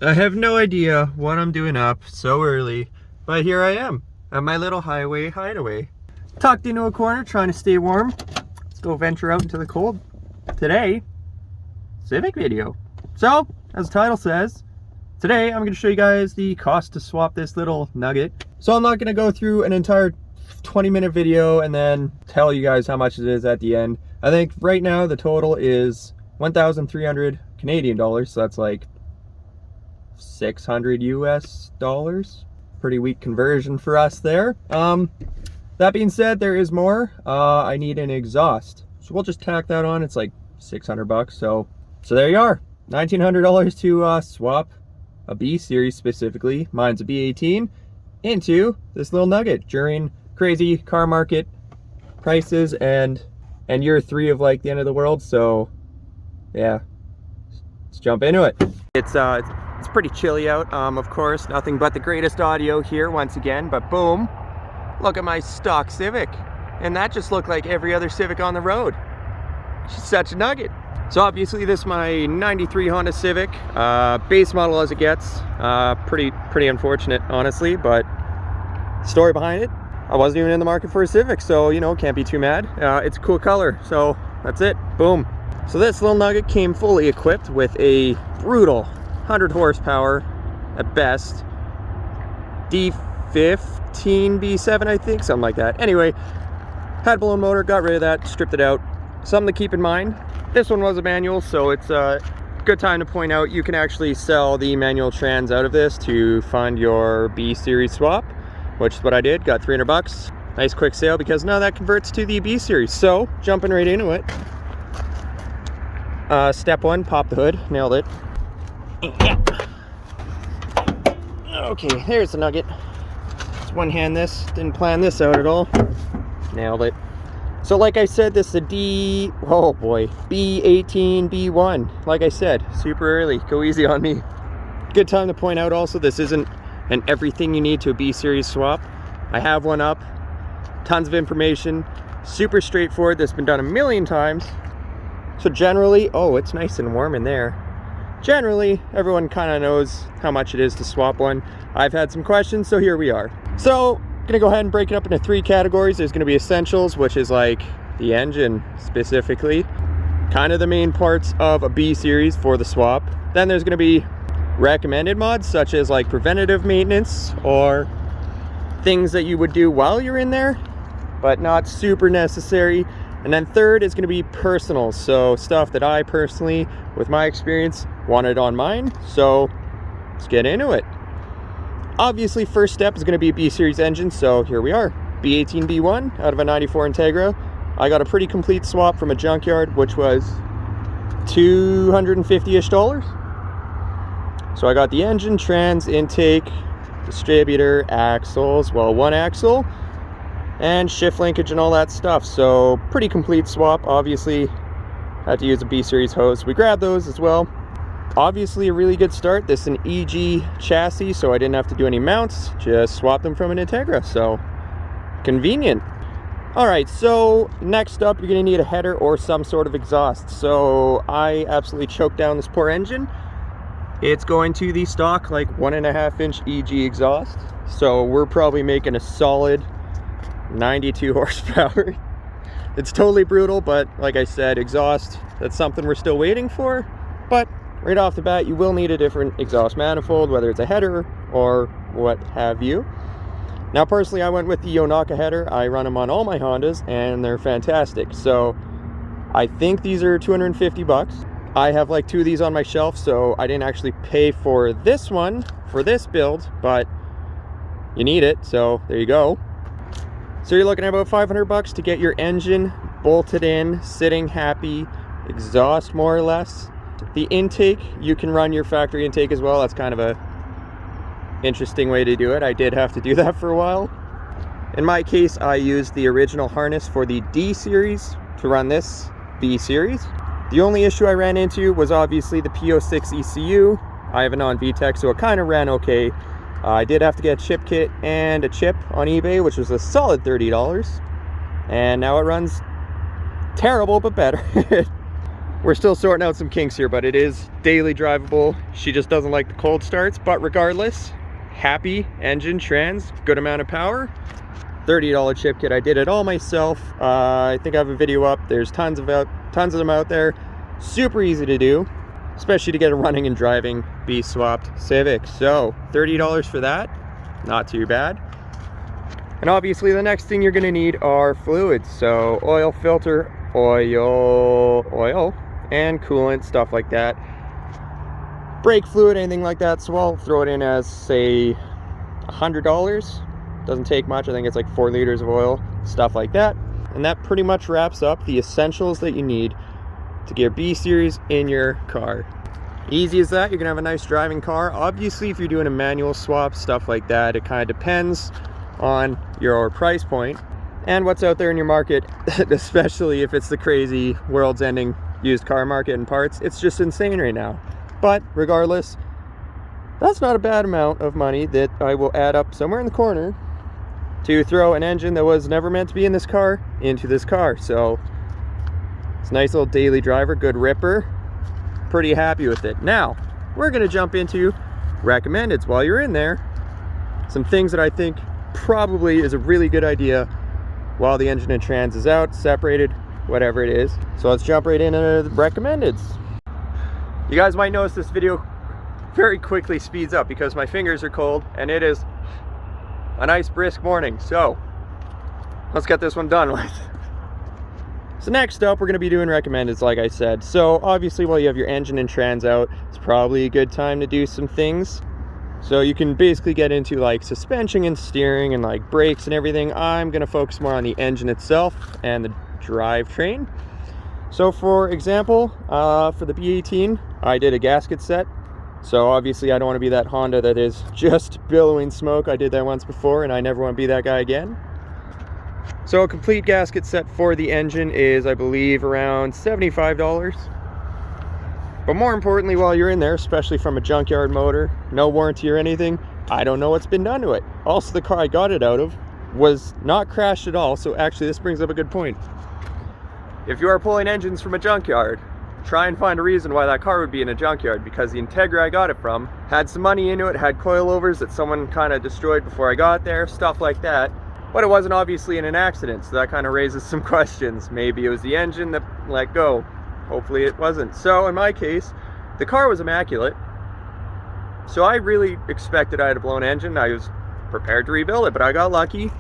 I have no idea what I'm doing up so early, but here I am at my little highway hideaway. Tucked into a corner, trying to stay warm. Let's go venture out into the cold. Today, Civic video. So, as the title says, today I'm going to show you guys the cost to swap this little nugget. So I'm not going to go through an entire 20-minute video and then tell you guys how much it is at the end. I think right now the total is 1,300 Canadian dollars, so that's like 600 US dollars. Pretty weak conversion for us there. That being said, there is more. I need an exhaust, so we'll just tack that on. It's like 600 bucks. So there you are, $1,900 to swap a B series, specifically mine's a B18, into this little nugget during crazy car market prices and year 3 of like the end of the world. So yeah, let's jump into it. It's pretty chilly out, of course, nothing but the greatest audio here once again, but boom, look at my stock Civic, and that just looked like every other Civic on the road. She's such a nugget. So obviously this is my 93 Honda Civic, base model as it gets. Pretty unfortunate, honestly, but story behind it, I wasn't even in the market for a Civic, so you know, can't be too mad. It's a cool color, so that's it, boom. So this little nugget came fully equipped with a brutal 100 horsepower at best D15 B7, I think, something like that. Anyway, had blown motor, got rid of that, stripped it out. Something to keep in mind, this one was a manual, so it's a good time to point out you can actually sell the manual trans out of this to fund your B series swap, which is what I did. Got 300 bucks. Nice quick sale, because now that converts to the B series. So jumping right into it, step 1, pop the hood. Nailed it. Okay, there's the nugget. Let's one hand this. Didn't plan this out at all. Nailed it. So like I said, this is a B18 B1. Like I said, super early. Go easy on me. Good time to point out also, this isn't an everything you need to a B series swap. I have one up. Tons of information. Super straightforward. This has been done a million times. So generally, oh, it's nice and warm in there. Generally, everyone kind of knows how much it is to swap one. I've had some questions, so here we are. So, I'm gonna go ahead and break it up into 3 categories. There's gonna be essentials, which is like the engine specifically, kind of the main parts of a B series for the swap. Then there's gonna be recommended mods, such as like preventative maintenance or things that you would do while you're in there, but not super necessary. And then third is going to be personal, so stuff that I personally, with my experience, wanted on mine. So let's get into it. Obviously, first step is going to be a B series engine, so here we are. B18 B1 out of a 94 Integra. I got a pretty complete swap from a junkyard, which was $250-ish. So I got the engine, trans, intake, distributor, axles, well, one axle, and shift linkage and all that stuff. So pretty complete swap. Obviously had to use a B series hose. We grabbed those as well. Obviously a really good start. This is an EG chassis, so I didn't have to do any mounts, just swap them from an Integra, so convenient. All right, so next up, you're gonna need a header or some sort of exhaust. So I absolutely choked down this poor engine. It's going to the stock like 1.5-inch EG exhaust, so we're probably making a solid 92 horsepower. It's totally brutal, but like I said, exhaust, that's something we're still waiting for. But right off the bat, you will need a different exhaust manifold, whether it's a header or what have you. Now personally, I went with the Yonaka header. I run them on all my Hondas and they're fantastic. So I think these are 250 bucks. I have like 2 of these on my shelf, so I didn't actually pay for this one for this build, but you need it, so there you go. So you're looking at about 500 bucks to get your engine bolted in, sitting happy, exhaust more or less. The intake, you can run your factory intake as well. That's kind of a interesting way to do it. I did have to do that for a while. In my case, I used the original harness for the D series to run this B series. The only issue I ran into was obviously the P06 ECU. I have a non-VTEC, so it kind of ran okay. I did have to get a chip kit and a chip on eBay, which was a solid $30. And now it runs terrible, but better. we're still sorting out some kinks here, but it is daily drivable. She just doesn't like the cold starts, but regardless, happy engine, trans, good amount of power. $30 chip kit. I did it all myself. I think I have a video up. There's tons of them out there. Super easy to do, especially to get a running and driving beast swapped Civic. So $30 for that, not too bad. And obviously the next thing you're going to need are fluids. So oil filter, oil, and coolant, stuff like that. Brake fluid, anything like that. So I'll throw it in as, say, $100. Doesn't take much. I think it's like 4 liters of oil, stuff like that. And that pretty much wraps up the essentials that you need to get B-Series in your car. Easy as that. You're gonna have a nice driving car. Obviously, if you're doing a manual swap, stuff like that, it kind of depends on your price point and what's out there in your market, especially if it's the crazy world's ending used car market and parts. It's just insane right now. But regardless, that's not a bad amount of money that I will add up somewhere in the corner to throw an engine that was never meant to be in this car into this car. So it's a nice little daily driver, good ripper. Pretty happy with it. Now we're going to jump into recommendeds. While you're in there, some things that I think probably is a really good idea while the engine and trans is out, separated, whatever it is. So let's jump right into the recommendeds. You guys might notice this video very quickly speeds up because my fingers are cold and it is a nice brisk morning. So let's get this one done with. So next up, we're going to be doing recommendeds, like I said. So obviously, while you have your engine and trans out, it's probably a good time to do some things. So you can basically get into like suspension and steering and like brakes and everything. I'm going to focus more on the engine itself and the drivetrain. So for example, for the B18, I did a gasket set. So obviously I don't want to be that Honda that is just billowing smoke. I did that once before and I never want to be that guy again. So a complete gasket set for the engine is, I believe, around $75. But more importantly, while you're in there, especially from a junkyard motor, no warranty or anything, I don't know what's been done to it. Also, the car I got it out of was not crashed at all. So actually this brings up a good point. If you are pulling engines from a junkyard, try and find a reason why that car would be in a junkyard, because the Integra I got it from had some money into it, had coilovers that someone kind of destroyed before I got there, stuff like that. But it wasn't obviously in an accident, so that kind of raises some questions. Maybe it was the engine that let go. Hopefully it wasn't. So in my case, the car was immaculate. So I really expected I had a blown engine. I was prepared to rebuild it, but I got lucky.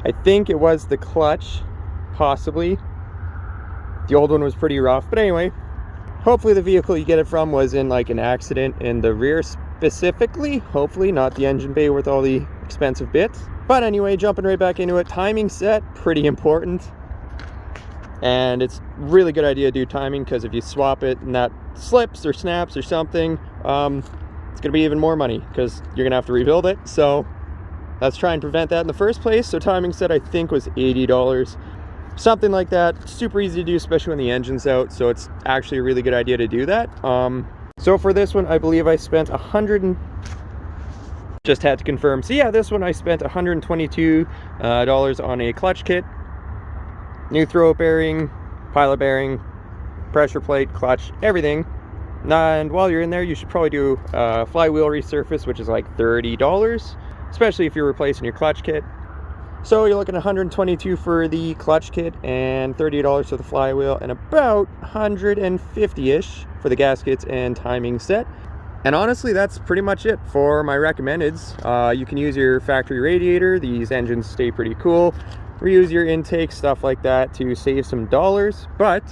I think it was the clutch, possibly. The old one was pretty rough, but anyway, hopefully the vehicle you get it from was in like an accident in the rear specifically, hopefully not the engine bay with all the expensive bits. But anyway, jumping right back into it, timing set, pretty important. And it's really good idea to do timing, because if you swap it and that slips or snaps or something, it's gonna be even more money because you're gonna have to rebuild it. So let's try and prevent that in the first place. So timing set I think was $80. Something like that. Super easy to do, especially when the engine's out. So it's actually a really good idea to do that. So for this one, I believe I spent just had to confirm. So yeah, this one I spent $122 on a clutch kit, new throw bearing, pilot bearing, pressure plate, clutch, everything. And while you're in there, you should probably do a flywheel resurface, which is like $30, especially if you're replacing your clutch kit. So you're looking at $122 for the clutch kit and $30 for the flywheel, and about $150-ish for the gaskets and timing set. And honestly, that's pretty much it for my recommendeds. You can use your factory radiator. These engines stay pretty cool. Reuse your intake, stuff like that, to save some dollars. But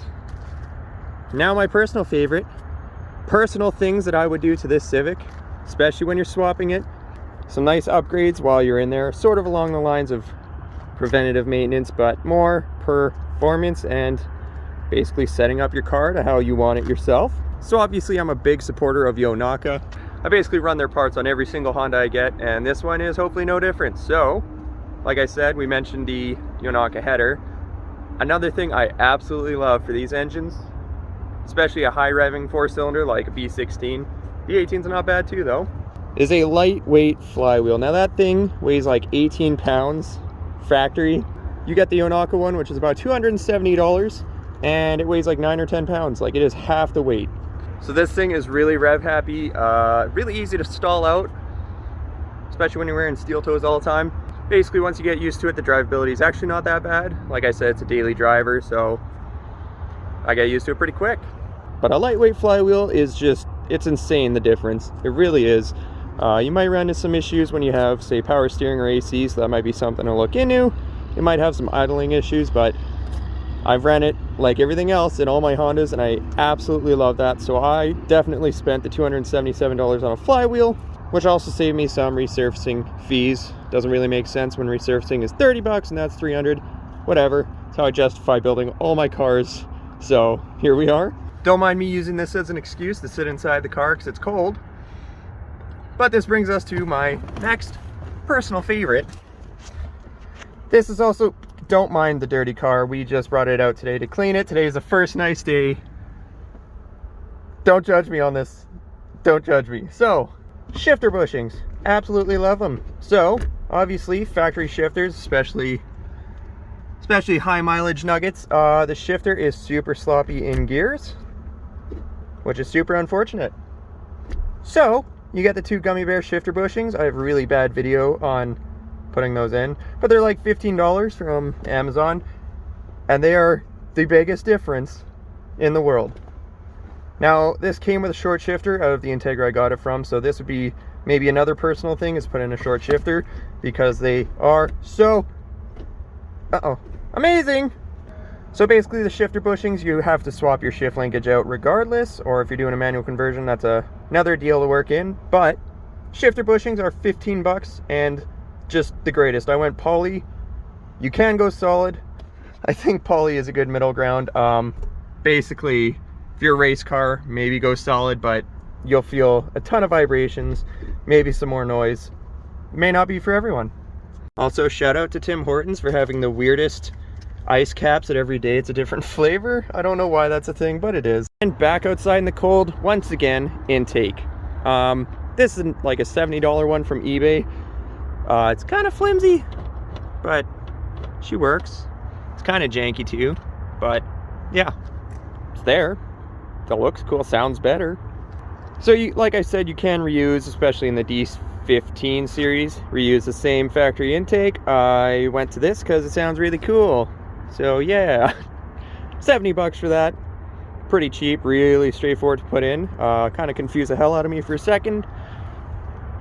now my personal favorite, personal things that I would do to this Civic, especially when you're swapping it. Some nice upgrades while you're in there, sort of along the lines of preventative maintenance, but more performance and basically setting up your car to how you want it yourself. So obviously I'm a big supporter of Yonaka. I basically run their parts on every single Honda I get, and this one is hopefully no different. So like I said, we mentioned the Yonaka header. Another thing I absolutely love for these engines, especially a high revving 4-cylinder like a B16, B18's not bad too though, is a lightweight flywheel. Now that thing weighs like 18 pounds factory. You get the Yonaka one, which is about $270. and it weighs like 9 or 10 pounds. Like, it is half the weight. So this thing is really rev happy, really easy to stall out, especially when you're wearing steel toes all the time. Basically, once you get used to it, the drivability is actually not that bad. Like I said, it's a daily driver, so I get used to it pretty quick. But a lightweight flywheel is just, it's insane, the difference. It really is. You might run into some issues when you have, say, power steering or AC, so that might be something to look into. You might have some idling issues, but I've ran it like everything else in all my Hondas, and I absolutely love that. So I definitely spent the $277 on a flywheel, which also saved me some resurfacing fees. Doesn't really make sense when resurfacing is 30 bucks and that's 300. Whatever. That's how I justify building all my cars. So here we are. Don't mind me using this as an excuse to sit inside the car because it's cold. But this brings us to my next personal favorite. This is also, don't mind the dirty car. We just brought it out today to clean it. Today is the first nice day. Don't judge me on this. Don't judge me. So, shifter bushings. Absolutely love them. So, obviously, factory shifters, especially high mileage nuggets, the shifter is super sloppy in gears, which is super unfortunate. So, you get the 2 gummy bear shifter bushings. I have a really bad video on putting those in, but they're like $15 from Amazon, and they are the biggest difference in the world. Now, this came with a short shifter out of the Integra I got it from, so this would be maybe another personal thing, is put in a short shifter, because they are so amazing. So basically, the shifter bushings, you have to swap your shift linkage out regardless, or if you're doing a manual conversion, that's another deal to work in. But shifter bushings are 15 bucks and just the greatest. I went poly. You can go solid. I think poly is a good middle ground. Basically, if you're a race car, maybe go solid, but you'll feel a ton of vibrations, maybe some more noise. May not be for everyone. Also, shout out to Tim Hortons for having the weirdest ice caps that every day it's a different flavor. I don't know why that's a thing, but it is. And back outside in the cold, once again, intake. This is like a $70 one from eBay. It's kind of flimsy, but she works. It's kind of janky too, but yeah, it's there. It looks cool, sounds better. So you, like I said, you can reuse, especially in the D15 series, reuse the same factory intake. I went to this because it sounds really cool. So yeah, 70 bucks for that. Pretty cheap, really straightforward to put in. Kind of confused the hell out of me for a second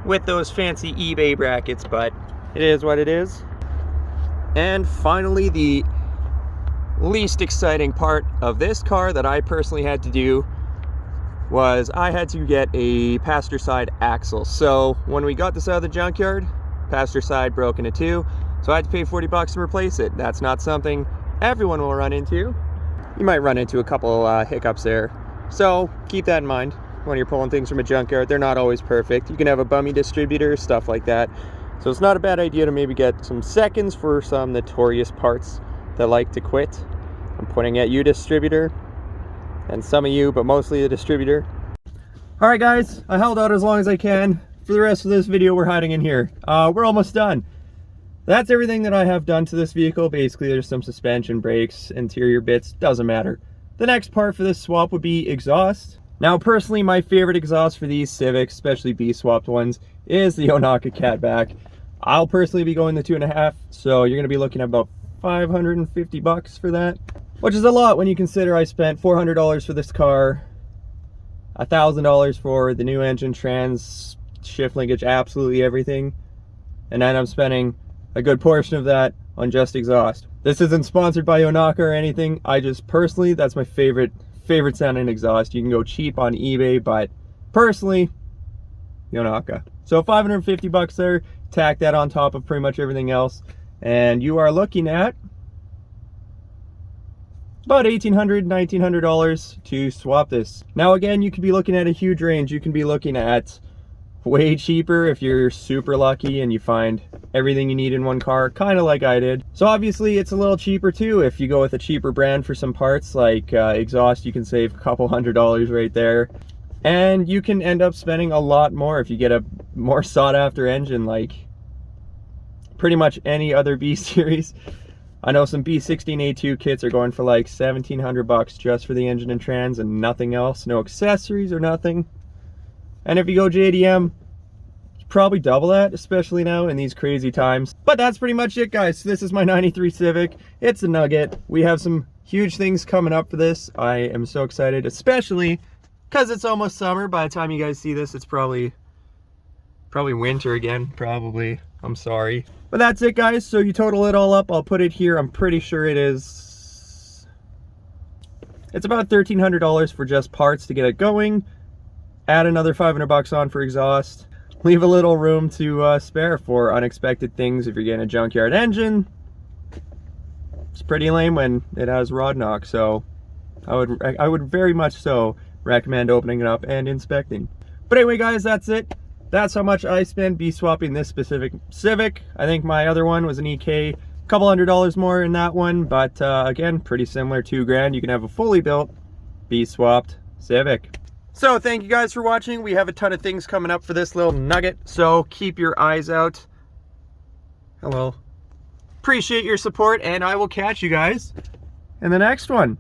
with those fancy eBay brackets, but it is what it is. And finally, the least exciting part of this car that I personally had to do was I had to get a passenger side axle. So when we got this out of the junkyard, passenger side broke into 2, so I had to pay 40 bucks to replace it. That's not something everyone will run into. You might run into a couple hiccups there, so keep that in mind when you're pulling things from a junkyard. They're not always perfect. You can have a bummy distributor, stuff like that. So it's not a bad idea to maybe get some seconds for some notorious parts that like to quit. I'm pointing at you, distributor, and some of you, but mostly the distributor. All right, guys, I held out as long as I can. For the rest of this video, we're hiding in here. We're almost done. That's everything that I have done to this vehicle. Basically, there's some suspension, brakes, interior bits, doesn't matter. The next part for this swap would be exhaust. Now, personally, my favorite exhaust for these Civics, especially B-swapped ones, is the Onaka Catback. I'll personally be going the 2.5, so you're gonna be looking at about 550 bucks for that, which is a lot when you consider I spent $400 for this car, $1,000 for the new engine, trans, shift linkage, absolutely everything, and then I'm spending a good portion of that on just exhaust. This isn't sponsored by Onaka or anything. I just personally, that's my favorite sounding exhaust. You can go cheap on eBay, but personally, Onaka. So 550 bucks there, tack that on top of pretty much everything else, and you are looking at about $1,800, $1,900 to swap this. Now again, you could be looking at a huge range. You can be looking at way cheaper if you're super lucky and you find everything you need in one car, kind of like I did. So obviously it's a little cheaper too if you go with a cheaper brand for some parts like exhaust. You can save a couple $100 right there, and you can end up spending a lot more if you get a more sought after engine like pretty much any other B series. I know some B16A2 kits are going for like 1,700 bucks just for the engine and trans and nothing else, no accessories or nothing. And if you go JDM, probably double that, especially now in these crazy times. But that's pretty much it, guys. This is my 93 Civic. It's a nugget. We have some huge things coming up for this. I am so excited, especially because it's almost summer. By the time you guys see this, it's probably winter again, probably. I'm sorry. But that's it, guys. So you total it all up. I'll put it here. I'm pretty sure it's about $1,300 for just parts to get it going. Add another 500 bucks on for exhaust. Leave a little room to spare for unexpected things if you're getting a junkyard engine. It's pretty lame when it has rod knock, so I would very much so recommend opening it up and inspecting. But anyway, guys, that's it. That's how much I spent swapping this specific Civic. I think my other one was an EK, a couple $100 more in that one, but again, pretty similar, $2,000. You can have a fully built swapped Civic. So thank you guys for watching. We have a ton of things coming up for this little nugget, so keep your eyes out. Hello. Appreciate your support, and I will catch you guys in the next one.